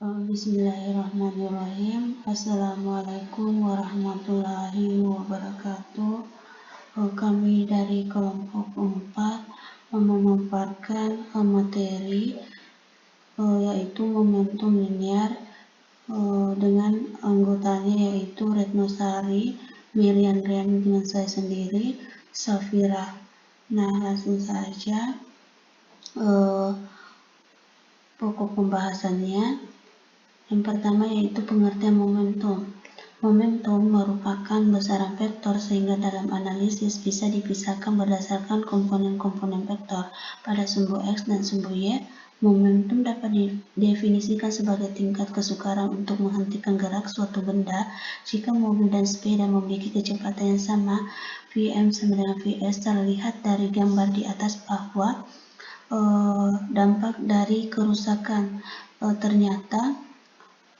Bismillahirrahmanirrahim. Assalamualaikum warahmatullahi wabarakatuh. Kami dari kelompok 4 memaparkan materi yaitu momentum linear dengan anggotanya yaitu Retno Sari, Miriam Rian dengan saya sendiri, Safira. Nah, langsung saja pokok pembahasannya. Yang pertama yaitu pengertian momentum. Momentum merupakan besaran vektor sehingga dalam analisis bisa dipisahkan berdasarkan komponen-komponen vektor. Pada sumbu X dan sumbu Y, momentum dapat didefinisikan sebagai tingkat kesukaran untuk menghentikan gerak suatu benda jika mobil dan sepeda memiliki kecepatan yang sama. Vm sama dengan Vs terlihat dari gambar di atas bahwa dampak dari kerusakan ternyata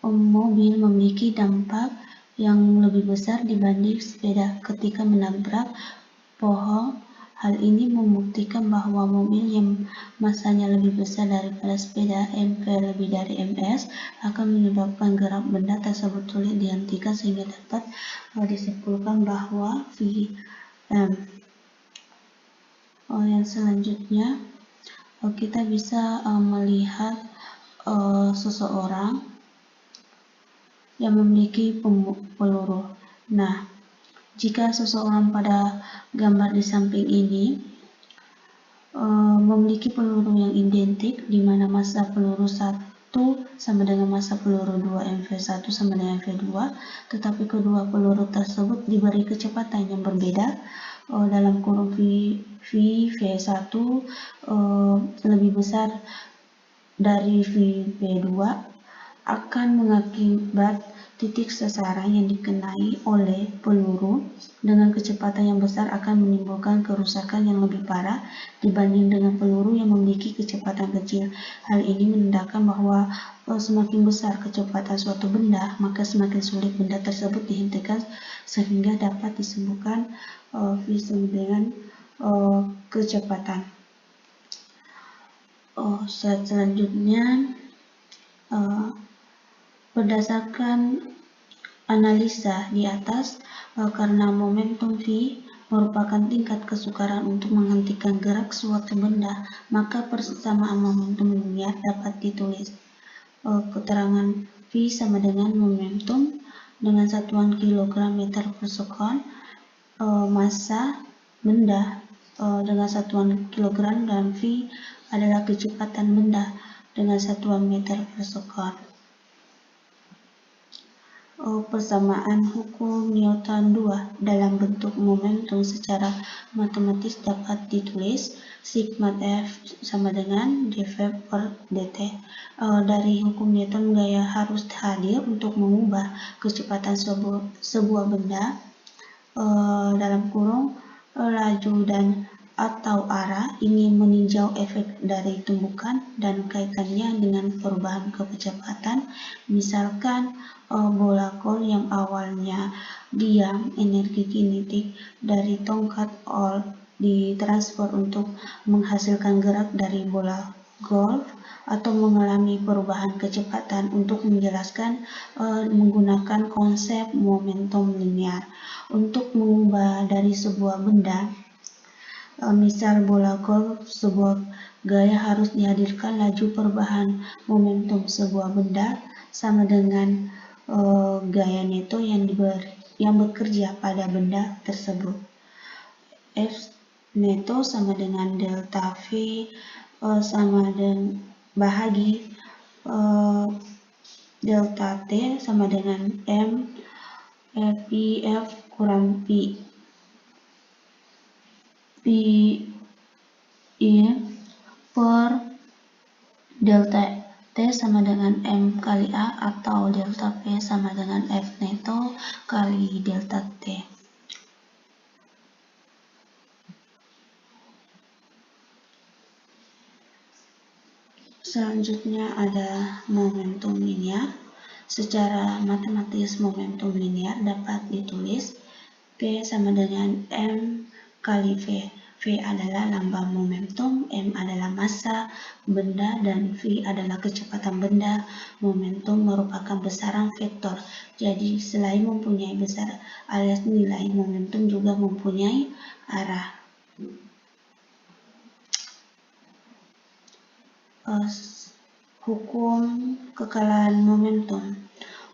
mobil memiliki dampak yang lebih besar dibanding sepeda ketika menabrak pohon. Hal ini membuktikan bahwa mobil yang masanya lebih besar daripada sepeda, mv lebih dari ms, akan menyebabkan gerak benda tersebut sulit dihentikan sehingga dapat disimpulkan bahwa Vm. Yang selanjutnya kita bisa melihat seseorang yang memiliki peluru. Nah, jika seseorang pada gambar di samping ini memiliki peluru yang identik, di mana massa peluru 1 sama dengan massa peluru 2 mv1 sama dengan mv2, tetapi kedua peluru tersebut diberi kecepatan yang berbeda, dalam kurung V1 lebih besar dari V2, akan mengakibat titik sasaran yang dikenai oleh peluru dengan kecepatan yang besar akan menimbulkan kerusakan yang lebih parah dibanding dengan peluru yang memiliki kecepatan kecil. Hal ini menandakan bahwa semakin besar kecepatan suatu benda, maka semakin sulit benda tersebut dihentikan sehingga dapat disebutkan V sama dengan kecepatan. Selanjutnya, berdasarkan analisa di atas, karena momentum V merupakan tingkat kesukaran untuk menghentikan gerak suatu benda, maka persamaan momentum linear dapat ditulis. Keterangan V sama dengan momentum dengan satuan kilogram meter per sekon, massa benda dengan satuan kilogram, dan V adalah kecepatan benda dengan satuan meter per sekon. Persamaan hukum Newton 2 dalam bentuk momentum secara matematis dapat ditulis sigma F sama dengan dV per dt. Dari hukum Newton, gaya harus hadir untuk mengubah kecepatan sebuah benda, dalam kurung laju dan atau arah, ingin meninjau efek dari tumbukan dan kaitannya dengan perubahan kecepatan. Misalkan bola gol yang awalnya diam, energi kinetik dari tongkat Ohl ditransfer untuk menghasilkan gerak dari bola golf, atau mengalami perubahan kecepatan untuk menjelaskan menggunakan konsep momentum linear. Untuk mengubah dari sebuah benda, misal bola golf, sebuah gaya harus dihadirkan laju perubahan momentum sebuah benda sama dengan gaya neto yang bekerja pada benda tersebut. F neto sama dengan delta V sama dengan bahagi delta T sama dengan M F kurang Pi per delta T sama dengan M kali A, atau delta P sama dengan F neto kali delta T. Selanjutnya ada momentum linear. Secara matematis momentum linear dapat ditulis P sama dengan M kali V. V adalah lambang momentum, M adalah massa benda, dan V adalah kecepatan benda. Momentum merupakan besaran vektor. Jadi selain mempunyai besar alias nilai, momentum juga mempunyai arah. Hukum kekalahan momentum.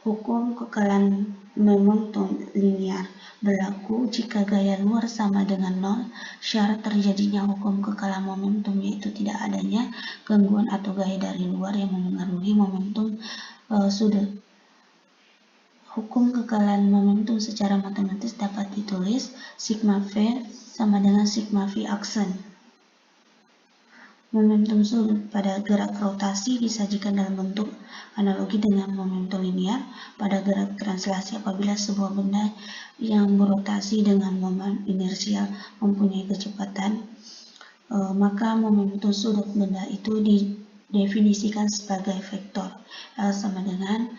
Hukum kekalahan momentum linear berlaku jika gaya luar sama dengan nol. Syarat terjadinya hukum kekalahan momentum yaitu tidak adanya gangguan atau gaya dari luar yang memengaruhi momentum sudut. Hukum kekalahan momentum secara matematis dapat ditulis sigma V sama dengan sigma V aksen. Momentum sudut pada gerak rotasi disajikan dalam bentuk analogi dengan momentum linear pada gerak translasi. Apabila sebuah benda yang berotasi dengan momen inersial mempunyai kecepatan, maka momentum sudut benda itu didefinisikan sebagai vektor. L sama dengan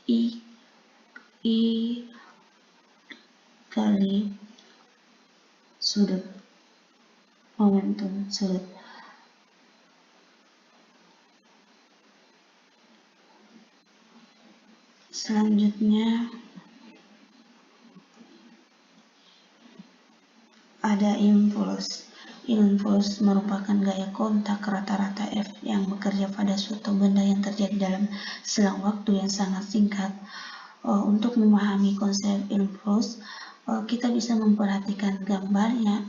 I kali sudut momentum sudut. Selanjutnya ada impuls. Impuls merupakan gaya kontak rata-rata F yang bekerja pada suatu benda yang terjadi dalam selang waktu yang sangat singkat. Untuk memahami konsep impuls, kita bisa memperhatikan gambarnya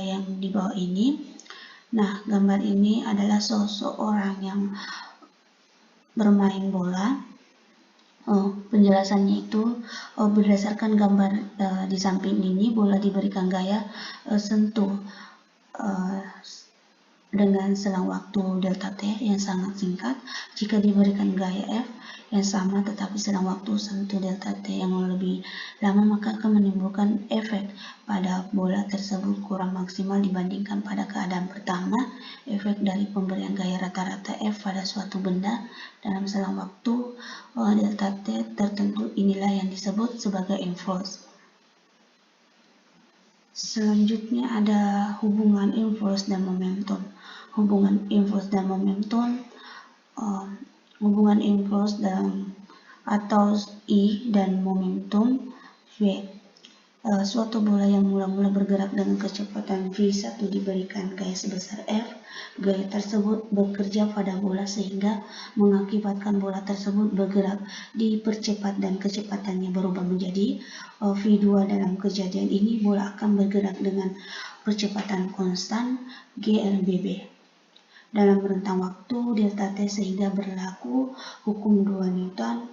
yang di bawah ini. Nah, gambar ini adalah seseorang yang bermain bola. Penjelasannya itu berdasarkan gambar di samping ini, bola diberikan gaya sentuh dengan selang waktu delta t yang sangat singkat. Jika diberikan gaya F yang sama tetapi selang waktu sentuh delta t yang lebih lama, maka akan menimbulkan efek pada bola tersebut kurang maksimal dibandingkan pada keadaan pertama. Efek dari pemberian gaya rata-rata F pada suatu benda dalam selang waktu delta t tertentu inilah yang disebut sebagai impuls. Selanjutnya ada hubungan impuls dan momentum. Hubungan impuls dan momentum, hubungan impuls atau I dan momentum V. Suatu bola yang mula-mula bergerak dengan kecepatan V1 diberikan gaya sebesar F. Gaya tersebut bekerja pada bola sehingga mengakibatkan bola tersebut bergerak dipercepat dan kecepatannya berubah menjadi V2. Dalam kejadian ini bola akan bergerak dengan percepatan konstan GLBB dalam rentang waktu delta t sehingga berlaku hukum 2 Newton.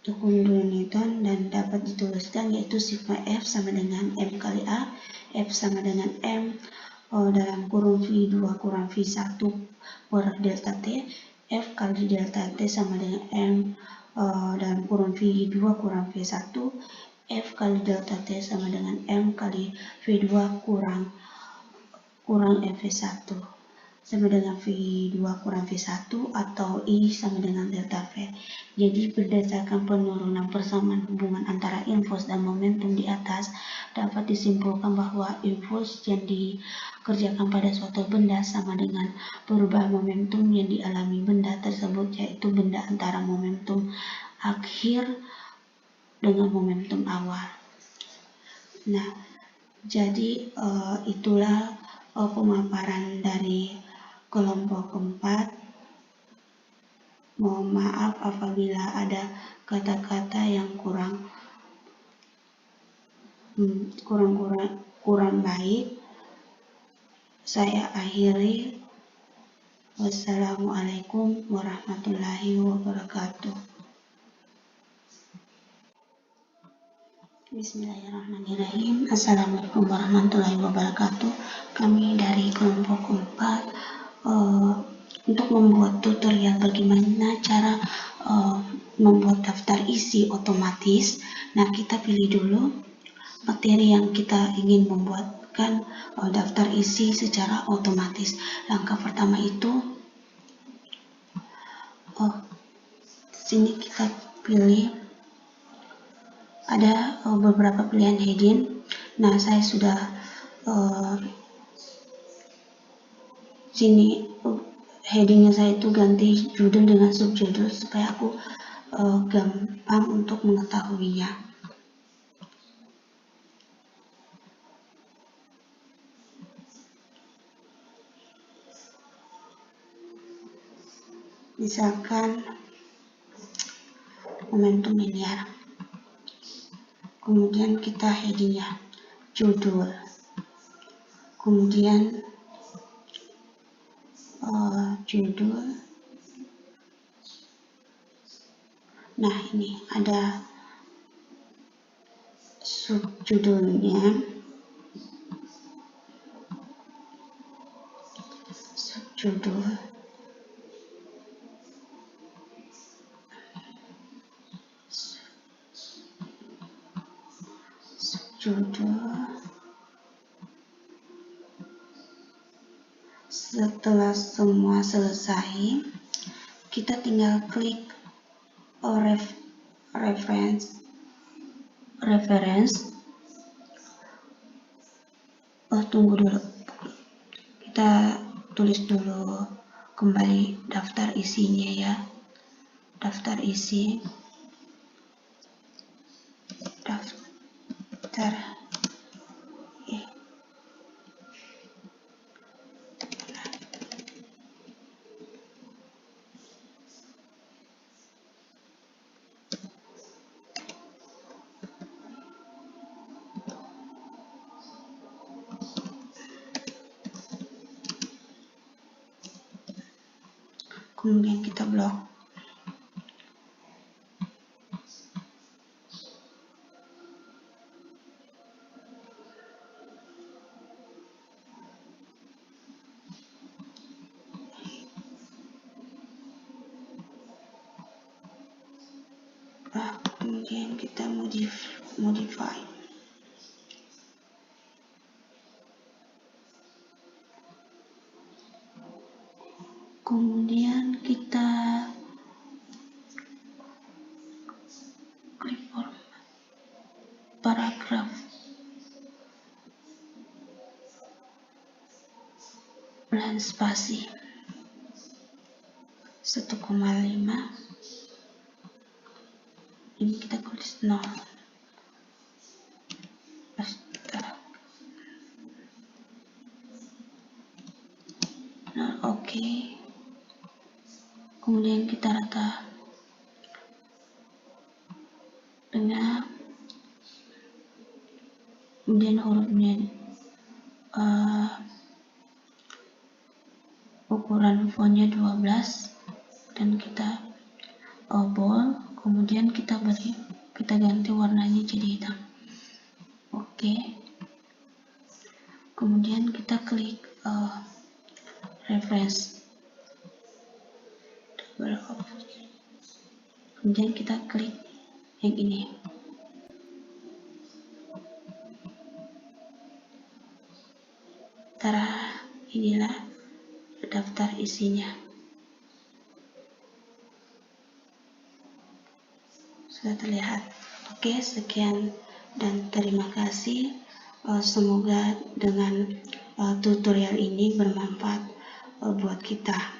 Hukum 2 Newton dan dapat dituliskan yaitu sigma F sama dengan M kali A. F sama dengan M dalam kurung V2 kurang V1 per delta T. F kali delta T sama dengan M dalam kurung V2 kurang V1. F kali delta T sama dengan M kali V2 kurang FV1 sama dengan V2 kurang V1 atau I sama dengan delta V. Jadi berdasarkan penurunan persamaan hubungan antara impuls dan momentum di atas, dapat disimpulkan bahwa impuls yang dikerjakan pada suatu benda sama dengan perubahan momentum yang dialami benda tersebut, yaitu benda antara momentum akhir dengan momentum awal. Nah, jadi itulah pemaparan dari kelompok keempat. Mohon maaf apabila ada kata-kata yang kurang baik. Saya akhiri. Wassalamualaikum warahmatullahi wabarakatuh. Bismillahirrahmanirrahim. Assalamualaikum warahmatullahi wabarakatuh. Kami dari kelompok 4 untuk membuat tutorial bagaimana cara membuat daftar isi otomatis. Nah, kita pilih dulu materi yang kita ingin membuatkan daftar isi secara otomatis. Langkah pertama itu sini kita pilih ada beberapa pilihan heading. Nah, saya sudah sini headingnya saya itu ganti judul dengan subjudul supaya aku gampang untuk mengetahuinya. Misalkan momentum linear, kemudian kita headingnya judul, kemudian judul. Nah, ini ada subjudulnya, subjudul, Setelah semua selesai, kita tinggal klik reference. Tunggu dulu, kita tulis dulu kembali daftar isinya ya. Daftar isi, daftar kemudian kita blok. Kemudian kita modify. Kemudian kita klik paragraf, dan spasi 1,5. Ini kita tulis 0. Oke. Kemudian kita rata dengan, kemudian hurufnya ukuran fontnya 12 dan kita bold. Kemudian kita ganti warnanya jadi hitam. Oke. Kemudian kita klik refresh, kemudian kita klik yang ini. Inilah daftar isinya. Sudah terlihat. Oke, sekian dan terima kasih. Semoga dengan tutorial ini bermanfaat buat kita.